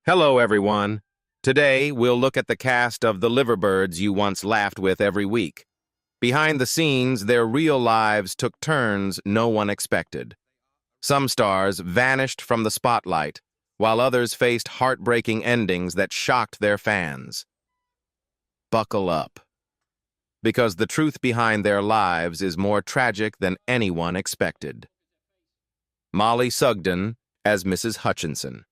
Hello, everyone. Today, we'll look at the cast of the Liverbirds you once laughed with every week. Behind the scenes, their real lives took turns no one expected. Some stars vanished from the spotlight, while others faced heartbreaking endings that shocked their fans. Buckle up, because the truth behind their lives is more tragic than anyone expected. Molly Sugden as Mrs. Hutchinson.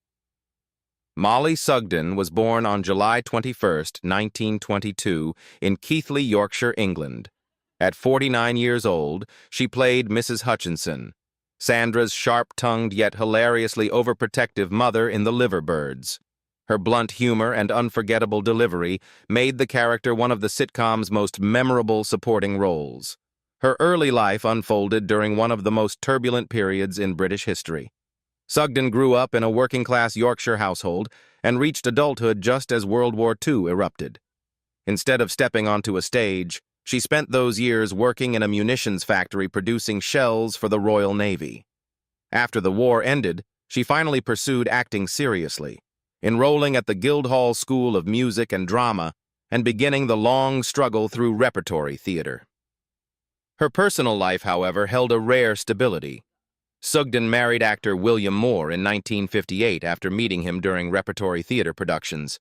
Molly Sugden was born on July 21, 1922, in Keighley, Yorkshire, England. At 49 years old, she played Mrs. Hutchinson, Sandra's sharp-tongued yet hilariously overprotective mother in The Liverbirds. Her blunt humor and unforgettable delivery made the character one of the sitcom's most memorable supporting roles. Her early life unfolded during one of the most turbulent periods in British history. Sugden grew up in a working-class Yorkshire household and reached adulthood just as World War II erupted. Instead of stepping onto a stage, she spent those years working in a munitions factory producing shells for the Royal Navy. After the war ended, she finally pursued acting seriously, enrolling at the Guildhall School of Music and Drama and beginning the long struggle through repertory theater. Her personal life, however, held a rare stability. Sugden married actor William Moore in 1958 after meeting him during repertory theater productions.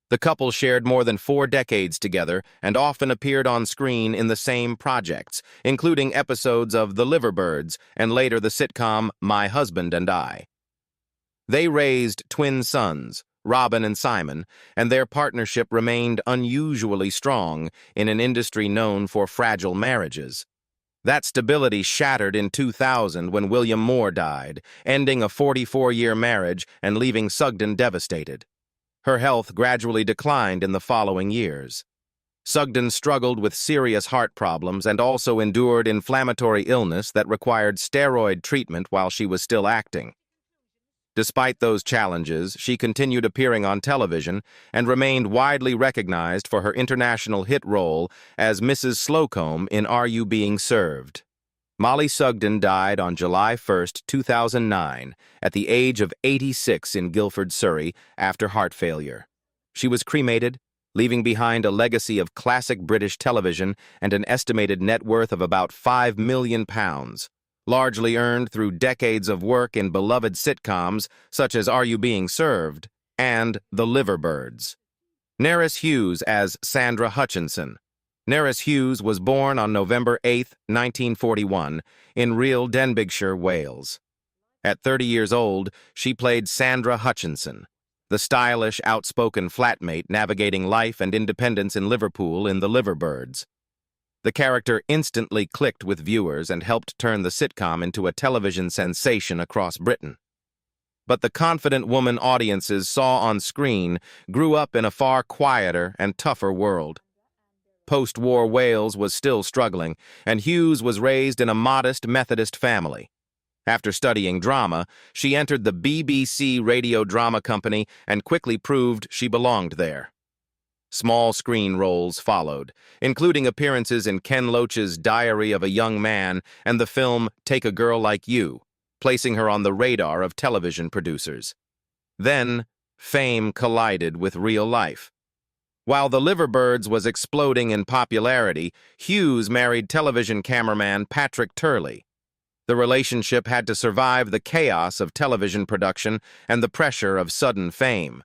The couple shared more than 4 decades together and often appeared on screen in the same projects, including episodes of The Liverbirds and later the sitcom My Husband and I. They raised twin sons, Robin and Simon, and their partnership remained unusually strong in an industry known for fragile marriages. That stability shattered in 2000 when William Moore died, ending a 44-year marriage and leaving Sugden devastated. Her health gradually declined in the following years. Sugden struggled with serious heart problems and also endured inflammatory illness that required steroid treatment while she was still acting. Despite those challenges, she continued appearing on television and remained widely recognized for her international hit role as Mrs. Slocombe in Are You Being Served? Molly Sugden died on July 1, 2009, at the age of 86 in Guildford, Surrey, after heart failure. She was cremated, leaving behind a legacy of classic British television and an estimated net worth of about £5 million. Largely earned through decades of work in beloved sitcoms such as Are You Being Served? And The Liverbirds. Nerys Hughes as Sandra Hutchinson. Nerys Hughes was born on November 8, 1941, in Rhyl, Denbighshire, Wales. At 30 years old, she played Sandra Hutchinson, the stylish, outspoken flatmate navigating life and independence in Liverpool in The Liverbirds. The character instantly clicked with viewers and helped turn the sitcom into a television sensation across Britain. But the confident woman audiences saw on screen grew up in a far quieter and tougher world. Post-war Wales was still struggling, and Hughes was raised in a modest Methodist family. After studying drama, she entered the BBC radio drama company and quickly proved she belonged there. Small screen roles followed, including appearances in Ken Loach's Diary of a Young Man and the film Take a Girl Like You, placing her on the radar of television producers. Then, fame collided with real life. While The Liverbirds was exploding in popularity, Hughes married television cameraman Patrick Turley. The relationship had to survive the chaos of television production and the pressure of sudden fame.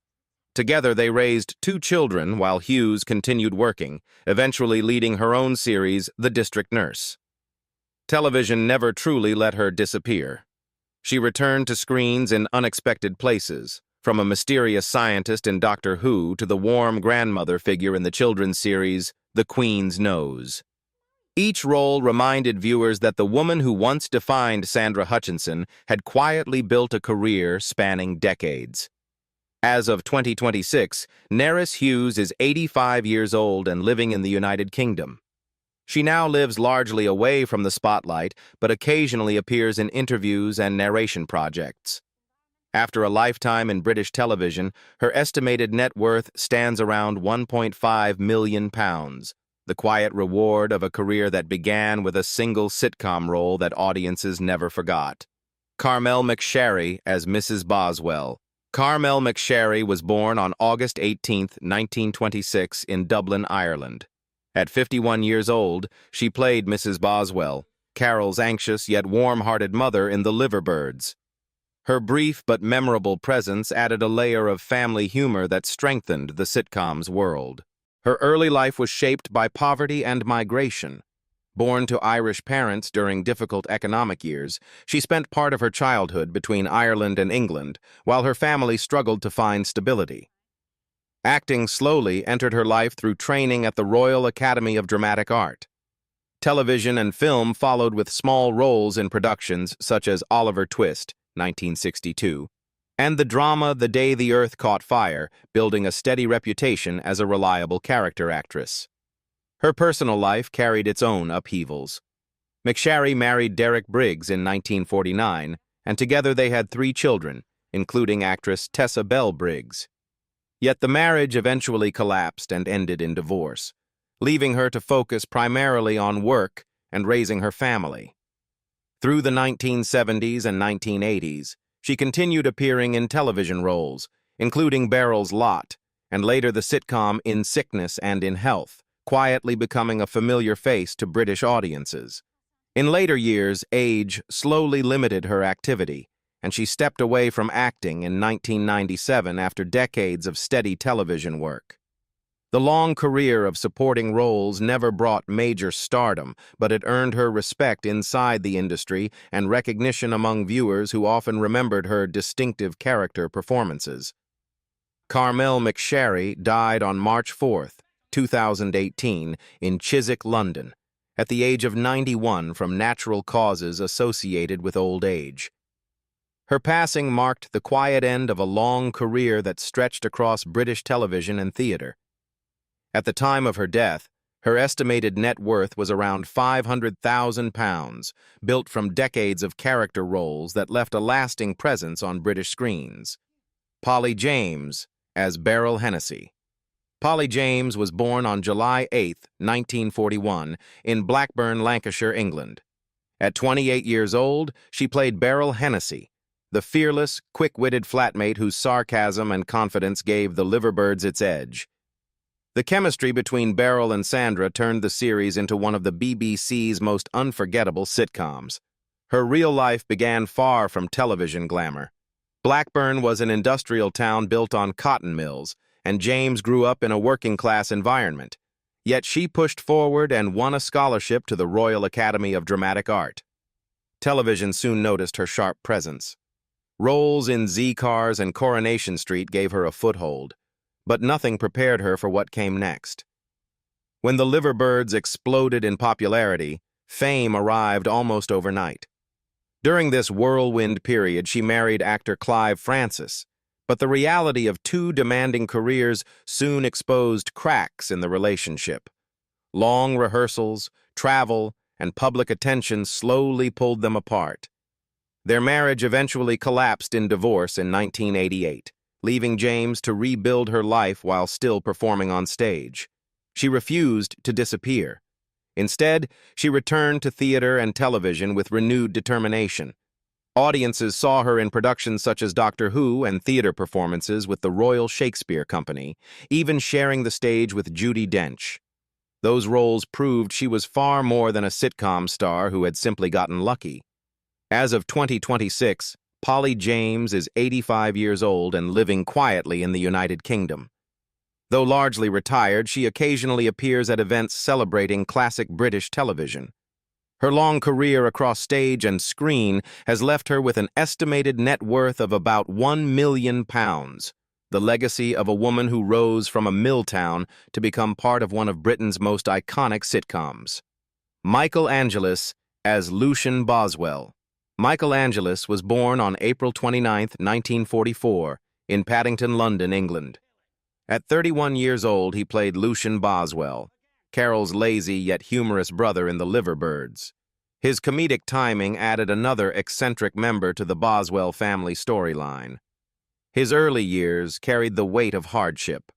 Together, they raised 2 children while Hughes continued working, eventually leading her own series, The District Nurse. Television never truly let her disappear. She returned to screens in unexpected places, from a mysterious scientist in Doctor Who to the warm grandmother figure in the children's series, The Queen's Nose. Each role reminded viewers that the woman who once defined Sandra Hutchinson had quietly built a career spanning decades. As of 2026, Nerys Hughes is 85 years old and living in the United Kingdom. She now lives largely away from the spotlight, but occasionally appears in interviews and narration projects. After a lifetime in British television, her estimated net worth stands around £1.5 million, the quiet reward of a career that began with a single sitcom role that audiences never forgot. Carmel McSharry as Mrs. Boswell. Carmel McSharry was born on August 18, 1926, in Dublin, Ireland. At 51 years old, she played Mrs. Boswell, Carol's anxious yet warm-hearted mother in The Liverbirds. Her brief but memorable presence added a layer of family humor that strengthened the sitcom's world. Her early life was shaped by poverty and migration. Born to Irish parents during difficult economic years, she spent part of her childhood between Ireland and England, while her family struggled to find stability. Acting slowly entered her life through training at the Royal Academy of Dramatic Art. Television and film followed with small roles in productions such as Oliver Twist, 1962, and the drama The Day the Earth Caught Fire, building a steady reputation as a reliable character actress. Her personal life carried its own upheavals. McSharry married Derek Briggs in 1949, and together they had 3 children, including actress Tessa Bell Briggs. Yet the marriage eventually collapsed and ended in divorce, leaving her to focus primarily on work and raising her family. Through the 1970s and 1980s, she continued appearing in television roles, including Beryl's Lot, and later the sitcom In Sickness and in Health, quietly becoming a familiar face to British audiences. In later years, age slowly limited her activity, and she stepped away from acting in 1997 after decades of steady television work. The long career of supporting roles never brought major stardom, but it earned her respect inside the industry and recognition among viewers who often remembered her distinctive character performances. Carmel McSharry died on March 4, 2018, in Chiswick, London, at the age of 91 from natural causes associated with old age. Her passing marked the quiet end of a long career that stretched across British television and theatre. At the time of her death, her estimated net worth was around £500,000, built from decades of character roles that left a lasting presence on British screens. Polly James as Beryl Hennessy. Polly James was born on July 8, 1941, in Blackburn, Lancashire, England. At 28 years old, she played Beryl Hennessy, the fearless, quick-witted flatmate whose sarcasm and confidence gave The Liverbirds its edge. The chemistry between Beryl and Sandra turned the series into one of the BBC's most unforgettable sitcoms. Her real life began far from television glamour. Blackburn was an industrial town built on cotton mills, and James grew up in a working-class environment. Yet she pushed forward and won a scholarship to the Royal Academy of Dramatic Art. Television soon noticed her sharp presence. Roles in Z-Cars and Coronation Street gave her a foothold, but nothing prepared her for what came next. When the Liverbirds exploded in popularity, fame arrived almost overnight. During this whirlwind period, she married actor Clive Francis, but the reality of 2 demanding careers soon exposed cracks in the relationship. Long rehearsals, travel, and public attention slowly pulled them apart. Their marriage eventually collapsed in divorce in 1988, leaving James to rebuild her life while still performing on stage. She refused to disappear. Instead, she returned to theater and television with renewed determination. Audiences saw her in productions such as Doctor Who and theater performances with the Royal Shakespeare Company, even sharing the stage with Judi Dench. Those roles proved she was far more than a sitcom star who had simply gotten lucky. As of 2026, Polly James is 85 years old and living quietly in the United Kingdom. Though largely retired, she occasionally appears at events celebrating classic British television. Her long career across stage and screen has left her with an estimated net worth of about £1 million, the legacy of a woman who rose from a mill town to become part of one of Britain's most iconic sitcoms. Angelis as Lucian Boswell. Angelis was born on April 29, 1944, in Paddington, London, England. At 31 years old, he played Lucian Boswell, Carol's lazy yet humorous brother in The Liverbirds. His comedic timing added another eccentric member to the Boswell family storyline. His early years carried the weight of hardship.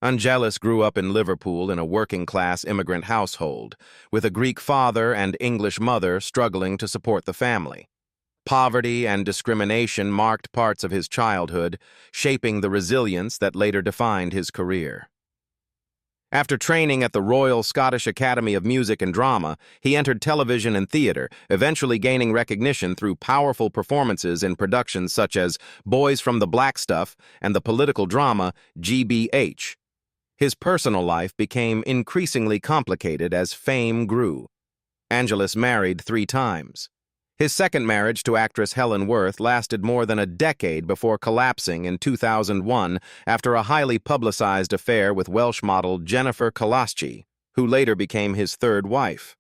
Angelis grew up in Liverpool in a working-class immigrant household, with a Greek father and English mother struggling to support the family. Poverty and discrimination marked parts of his childhood, shaping the resilience that later defined his career. After training at the Royal Scottish Academy of Music and Drama, he entered television and theatre, eventually gaining recognition through powerful performances in productions such as Boys from the Black Stuff and the political drama GBH. His personal life became increasingly complicated as fame grew. Angelis married 3 times. His second marriage to actress Helen Worth lasted more than a decade before collapsing in 2001 after a highly publicized affair with Welsh model Jennifer Colasci, who later became his 3rd wife.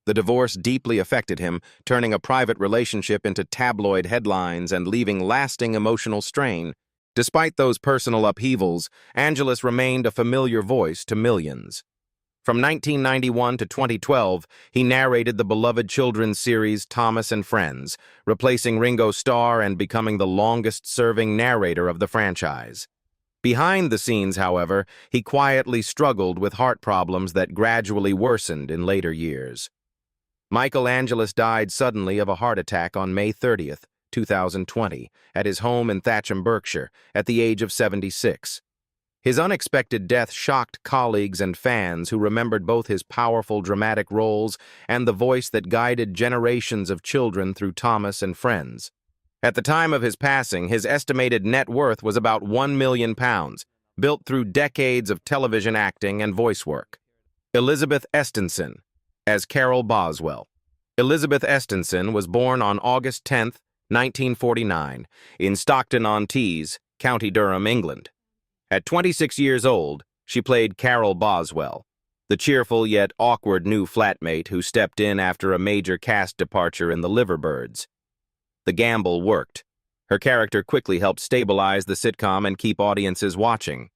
The divorce deeply affected him, turning a private relationship into tabloid headlines and leaving lasting emotional strain. Despite those personal upheavals, Angelis remained a familiar voice to millions. From 1991 to 2012, he narrated the beloved children's series Thomas and Friends, replacing Ringo Starr and becoming the longest-serving narrator of the franchise. Behind the scenes, however, he quietly struggled with heart problems that gradually worsened in later years. Angelis died suddenly of a heart attack on May 30th, 2020, at his home in Thatcham, Berkshire, at the age of 76. His unexpected death shocked colleagues and fans who remembered both his powerful dramatic roles and the voice that guided generations of children through Thomas and Friends. At the time of his passing, his estimated net worth was about £1 million, built through decades of television acting and voice work. Elizabeth Estensen, as Carol Boswell. Elizabeth Estensen was born on August 10, 1949, in Stockton-on-Tees, County Durham, England. At 26 years old, she played Carol Boswell, the cheerful yet awkward new flatmate who stepped in after a major cast departure in The Liverbirds. The gamble worked. Her character quickly helped stabilize the sitcom and keep audiences watching.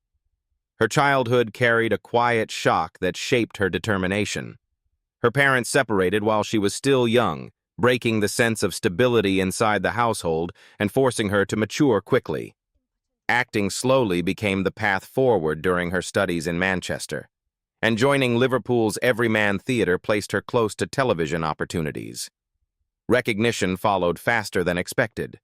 Her childhood carried a quiet shock that shaped her determination. Her parents separated while she was still young, breaking the sense of stability inside the household and forcing her to mature quickly. Acting slowly became the path forward during her studies in Manchester, and joining Liverpool's Everyman Theatre placed her close to television opportunities. Recognition followed faster than expected.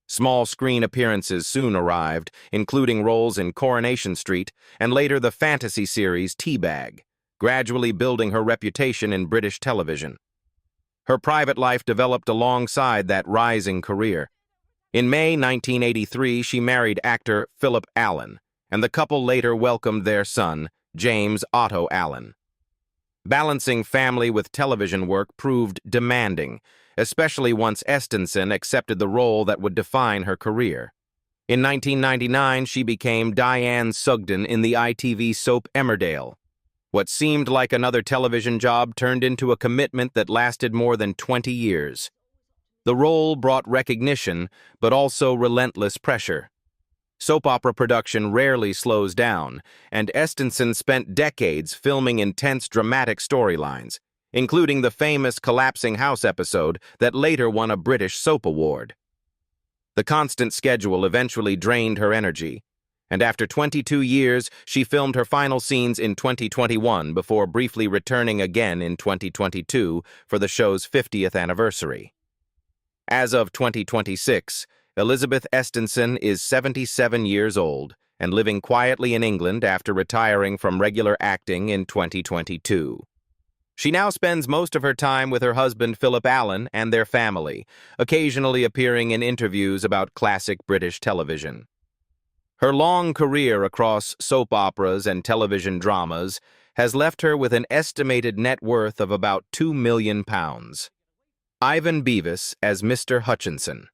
Small screen appearances soon arrived, including roles in Coronation Street and later the fantasy series Teabag, gradually building her reputation in British television. Her private life developed alongside that rising career. In May 1983, she married actor Philip Allen, and the couple later welcomed their son, James Otto Allen. Balancing family with television work proved demanding, especially once Estensen accepted the role that would define her career. In 1999, she became Diane Sugden in the ITV soap Emmerdale. What seemed like another television job turned into a commitment that lasted more than 20 years. The role brought recognition, but also relentless pressure. Soap opera production rarely slows down, and Estensen spent decades filming intense dramatic storylines, including the famous Collapsing House episode that later won a British Soap Award. The constant schedule eventually drained her energy, and after 22 years, she filmed her final scenes in 2021 before briefly returning again in 2022 for the show's 50th anniversary. As of 2026, Elizabeth Estensen is 77 years old and living quietly in England after retiring from regular acting in 2022. She now spends most of her time with her husband Philip Allen and their family, occasionally appearing in interviews about classic British television. Her long career across soap operas and television dramas has left her with an estimated net worth of about £2 million. Ivan Beavis as Mr. Hutchinson.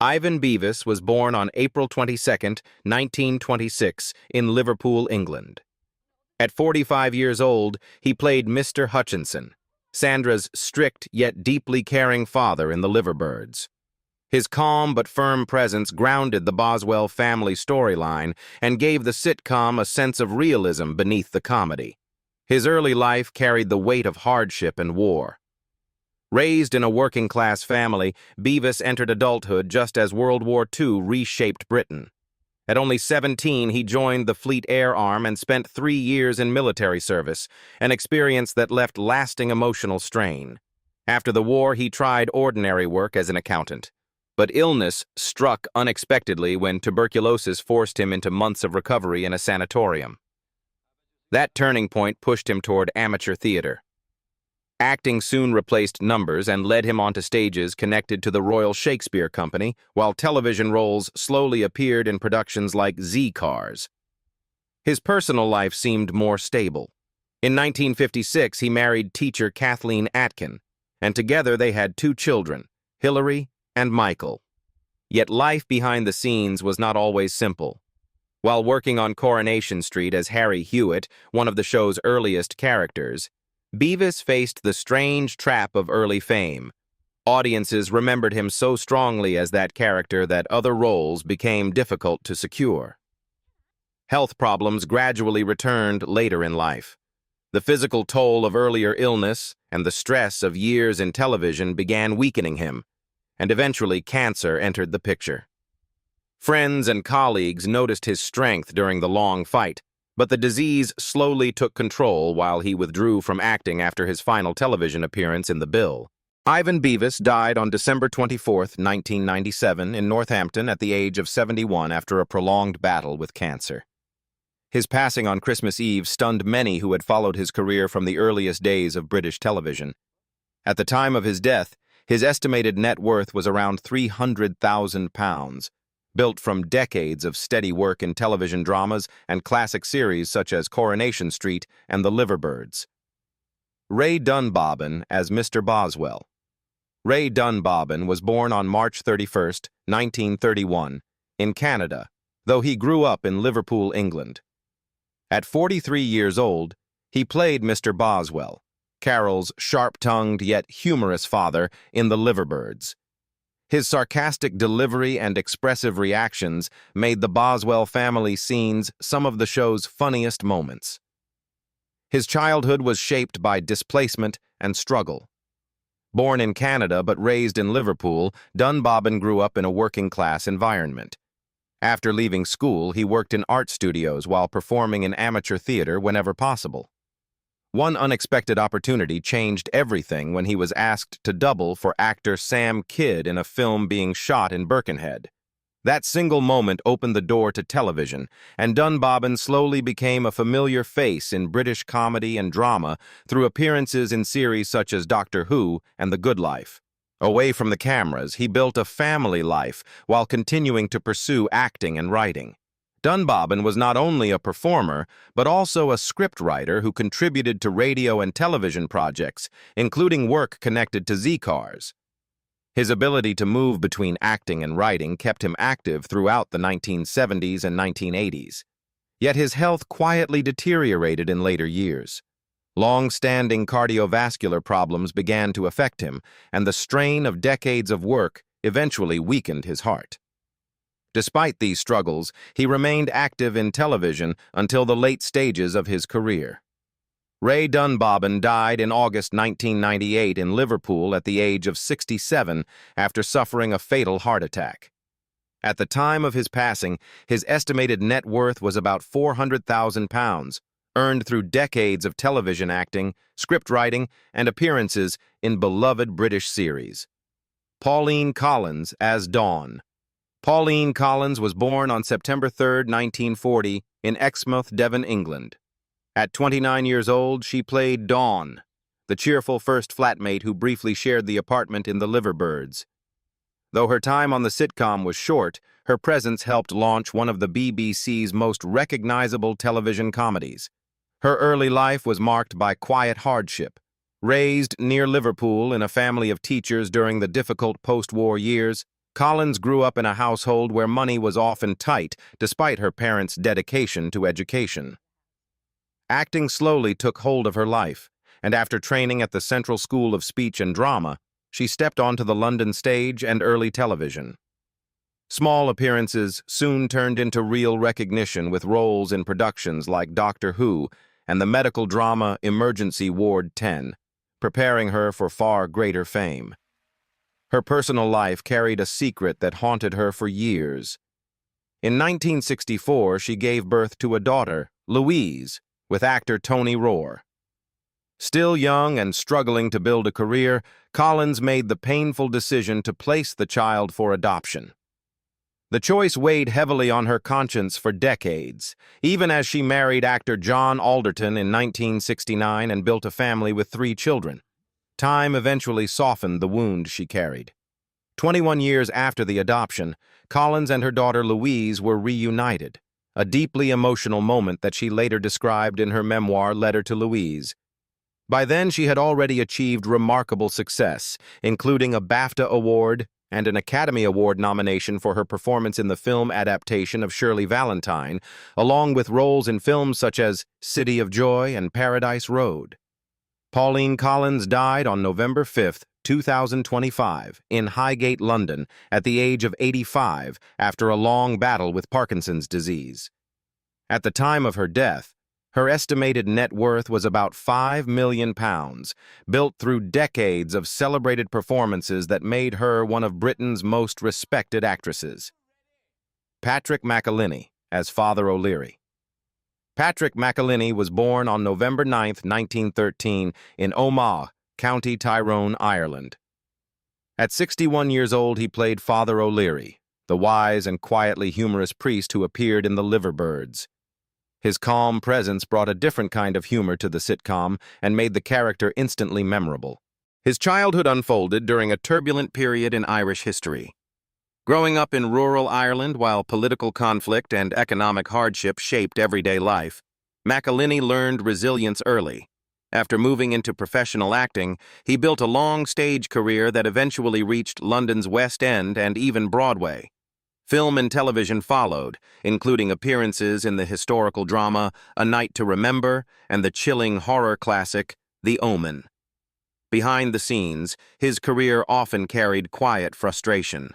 Ivan Beavis was born on April 22, 1926, in Liverpool, England. At 45 years old, he played Mr. Hutchinson, Sandra's strict yet deeply caring father in The Liverbirds. His calm but firm presence grounded the Boswell family storyline and gave the sitcom a sense of realism beneath the comedy. His early life carried the weight of hardship and war. Raised in a working-class family, Beavis entered adulthood just as World War II reshaped Britain. At only 17, he joined the Fleet Air Arm and spent 3 years in military service, an experience that left lasting emotional strain. After the war, he tried ordinary work as an accountant, but illness struck unexpectedly when tuberculosis forced him into months of recovery in a sanatorium. That turning point pushed him toward amateur theater. Acting soon replaced numbers and led him onto stages connected to the Royal Shakespeare Company, while television roles slowly appeared in productions like Z-Cars. His personal life seemed more stable. In 1956, he married teacher Kathleen Atkin, and together they had 2 children, Hilary and Michael. Yet life behind the scenes was not always simple. While working on Coronation Street as Harry Hewitt, one of the show's earliest characters, Beavis faced the strange trap of early fame. Audiences remembered him so strongly as that character that other roles became difficult to secure. Health problems gradually returned later in life. The physical toll of earlier illness and the stress of years in television began weakening him, and eventually cancer entered the picture. Friends and colleagues noticed his strength during the long fight, but the disease slowly took control while he withdrew from acting after his final television appearance in The Bill. Ivan Beavis died on December 24, 1997, in Northampton at the age of 71 after a prolonged battle with cancer. His passing on Christmas Eve stunned many who had followed his career from the earliest days of British television. At the time of his death, his estimated net worth was around £300,000, built from decades of steady work in television dramas and classic series such as Coronation Street and The Liverbirds. Ray Dunbobbin as Mr. Boswell. Ray Dunbobbin was born on March 31, 1931, in Canada, though he grew up in Liverpool, England. At 43 years old, he played Mr. Boswell, Carol's sharp-tongued yet humorous father in The Liverbirds. His sarcastic delivery and expressive reactions made the Boswell family scenes some of the show's funniest moments. His childhood was shaped by displacement and struggle. Born in Canada but raised in Liverpool, Dunbobbin grew up in a working-class environment. After leaving school, he worked in art studios while performing in amateur theater whenever possible. One unexpected opportunity changed everything when he was asked to double for actor Sam Kidd in a film being shot in Birkenhead. That single moment opened the door to television, and Dunbobbin slowly became a familiar face in British comedy and drama through appearances in series such as Doctor Who and The Good Life. Away from the cameras, he built a family life while continuing to pursue acting and writing. Dunbobbin was not only a performer, but also a scriptwriter who contributed to radio and television projects, including work connected to Z-Cars. His ability to move between acting and writing kept him active throughout the 1970s and 1980s. Yet his health quietly deteriorated in later years. Long-standing cardiovascular problems began to affect him, and the strain of decades of work eventually weakened his heart. Despite these struggles, he remained active in television until the late stages of his career. Ray Dunbobbin died in August 1998 in Liverpool at the age of 67 after suffering a fatal heart attack. At the time of his passing, his estimated net worth was about £400,000, earned through decades of television acting, scriptwriting, and appearances in beloved British series. Pauline Collins as Dawn. Pauline Collins was born on September 3, 1940, in Exmouth, Devon, England. At 29 years old, she played Dawn, the cheerful first flatmate who briefly shared the apartment in The Liverbirds. Though her time on the sitcom was short, her presence helped launch one of the BBC's most recognizable television comedies. Her early life was marked by quiet hardship. Raised near Liverpool in a family of teachers during the difficult post-war years, Collins grew up in a household where money was often tight, despite her parents' dedication to education. Acting slowly took hold of her life, and after training at the Central School of Speech and Drama, she stepped onto the London stage and early television. Small appearances soon turned into real recognition with roles in productions like Doctor Who and the medical drama Emergency Ward 10, preparing her for far greater fame. Her personal life carried a secret that haunted her for years. In 1964, she gave birth to a daughter, Louise, with actor Tony Rohr. Still young and struggling to build a career, Collins made the painful decision to place the child for adoption. The choice weighed heavily on her conscience for decades, even as she married actor John Alderton in 1969 and built a family with 3 children. Time eventually softened the wound she carried. 21 years after the adoption, Collins and her daughter Louise were reunited, a deeply emotional moment that she later described in her memoir Letter to Louise. By then, she had already achieved remarkable success, including a BAFTA award and an Academy Award nomination for her performance in the film adaptation of Shirley Valentine, along with roles in films such as City of Joy and Paradise Road. Pauline Collins died on November 5, 2025, in Highgate, London, at the age of 85 after a long battle with Parkinson's disease. At the time of her death, her estimated net worth was about £5 million, built through decades of celebrated performances that made her one of Britain's most respected actresses. Patrick McAlinney as Father O'Leary. Patrick McAlinney was born on November 9, 1913, in Omagh, County Tyrone, Ireland. At 61 years old, he played Father O'Leary, the wise and quietly humorous priest who appeared in The Liverbirds. His calm presence brought a different kind of humor to the sitcom and made the character instantly memorable. His childhood unfolded during a turbulent period in Irish history. Growing up in rural Ireland while political conflict and economic hardship shaped everyday life, McAlinney learned resilience early. After moving into professional acting, he built a long stage career that eventually reached London's West End and even Broadway. Film and television followed, including appearances in the historical drama A Night to Remember and the chilling horror classic The Omen. Behind the scenes, his career often carried quiet frustration.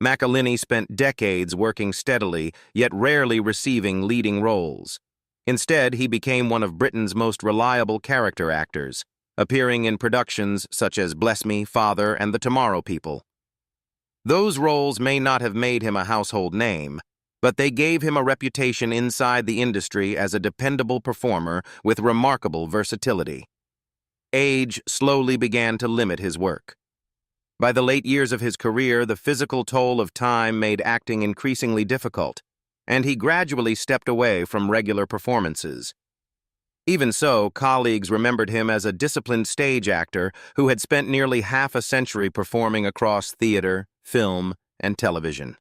McAlinney spent decades working steadily, yet rarely receiving leading roles. Instead, he became one of Britain's most reliable character actors, appearing in productions such as Bless Me, Father, and The Tomorrow People. Those roles may not have made him a household name, but they gave him a reputation inside the industry as a dependable performer with remarkable versatility. Age slowly began to limit his work. By the late years of his career, the physical toll of time made acting increasingly difficult, and he gradually stepped away from regular performances. Even so, colleagues remembered him as a disciplined stage actor who had spent nearly half a century performing across theater, film, and television.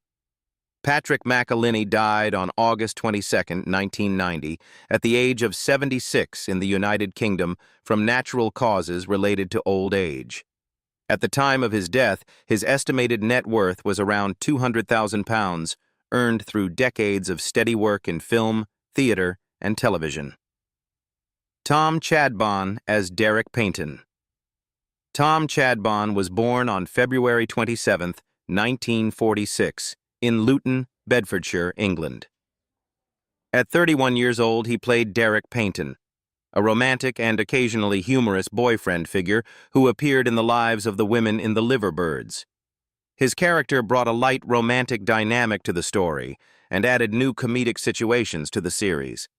Patrick McAlinney died on August 22, 1990, at the age of 76 in the United Kingdom from natural causes related to old age. At the time of his death, his estimated net worth was around £200,000, earned through decades of steady work in film, theater, and television. Tom Chadbon as Derek Payton. Tom Chadbon was born on February 27, 1946, in Luton, Bedfordshire, England. At 31 years old, he played Derek Payton, a romantic and occasionally humorous boyfriend figure who appeared in the lives of the women in The Liverbirds. His character brought a light romantic dynamic to the story and added new comedic situations to the series.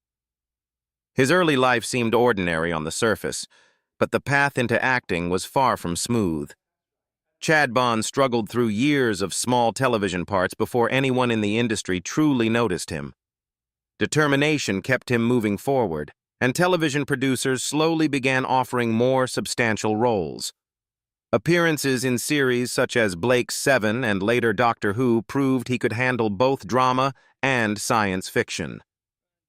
His early life seemed ordinary on the surface, but the path into acting was far from smooth. Chadbon struggled through years of small television parts before anyone in the industry truly noticed him. Determination kept him moving forward, and television producers slowly began offering more substantial roles. Appearances in series such as Blake's 7 and later Doctor Who proved he could handle both drama and science fiction.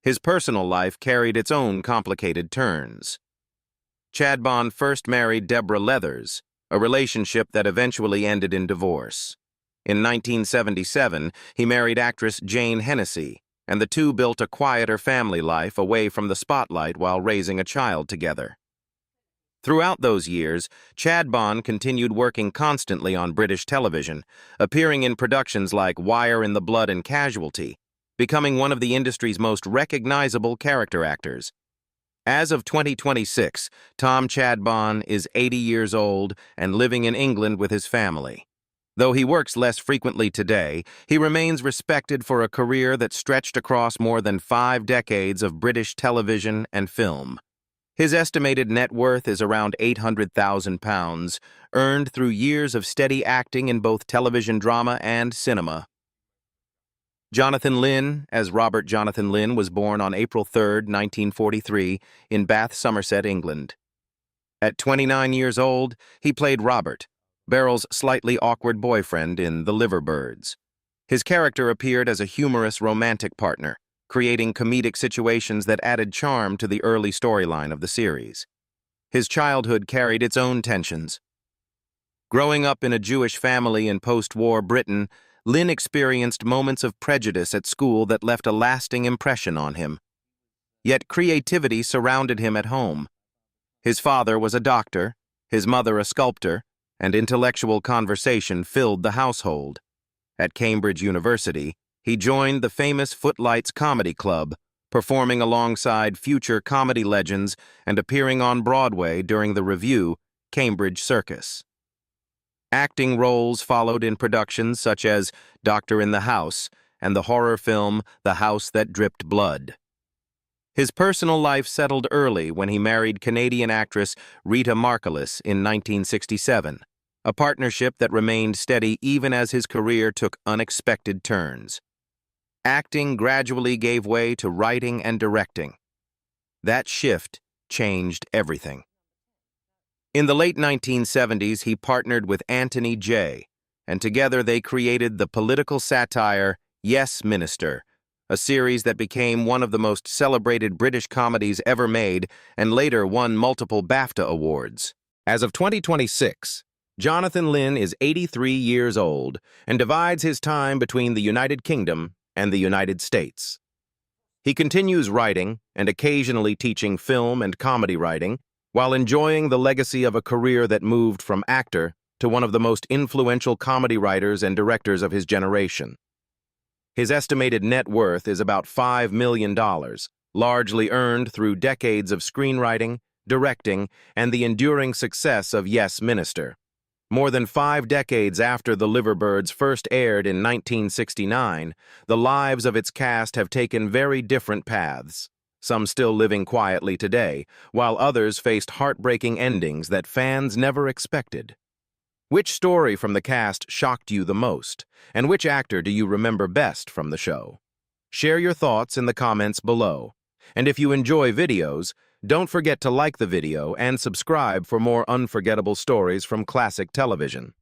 His personal life carried its own complicated turns. Chadbon first married Deborah Leathers, a relationship that eventually ended in divorce. In 1977, he married actress Jane Hennessy, and the two built a quieter family life away from the spotlight while raising a child together. Throughout those years, Chadbon continued working constantly on British television, appearing in productions like Wire in the Blood and Casualty, becoming one of the industry's most recognizable character actors. As of 2026, Tom Chadbon is 80 years old and living in England with his family. Though he works less frequently today, he remains respected for a career that stretched across more than 5 decades of British television and film. His estimated net worth is around £800,000, earned through years of steady acting in both television drama and cinema. Jonathan Lynn, as Robert Jonathan Lynn, was born on April 3, 1943, in Bath, Somerset, England. At 29 years old, he played Robert, Beryl's slightly awkward boyfriend in The Liverbirds. His character appeared as a humorous romantic partner, creating comedic situations that added charm to the early storyline of the series. His childhood carried its own tensions. Growing up in a Jewish family in post-war Britain, Lynn experienced moments of prejudice at school that left a lasting impression on him. Yet creativity surrounded him at home. His father was a doctor, his mother a sculptor, and intellectual conversation filled the household. At Cambridge University, he joined the famous Footlights Comedy Club, performing alongside future comedy legends and appearing on Broadway during the revue Cambridge Circus. Acting roles followed in productions such as Doctor in the House and the horror film The House That Dripped Blood. His personal life settled early when he married Canadian actress Rita Marcalis in 1967, a partnership that remained steady even as his career took unexpected turns. Acting gradually gave way to writing and directing. That shift changed everything. In the late 1970s, he partnered with Anthony J., and together they created the political satire Yes, Minister, a series that became one of the most celebrated British comedies ever made and later won multiple BAFTA awards. As of 2026, Jonathan Lynn is 83 years old and divides his time between the United Kingdom and the United States. He continues writing and occasionally teaching film and comedy writing, while enjoying the legacy of a career that moved from actor to one of the most influential comedy writers and directors of his generation. His estimated net worth is about $5 million, largely earned through decades of screenwriting, directing, and the enduring success of Yes, Minister. More than 5 decades after The Liverbirds first aired in 1969, the lives of its cast have taken very different paths, some still living quietly today, while others faced heartbreaking endings that fans never expected. Which story from the cast shocked you the most, and which actor do you remember best from the show? Share your thoughts in the comments below. And if you enjoy videos, don't forget to like the video and subscribe for more unforgettable stories from classic television.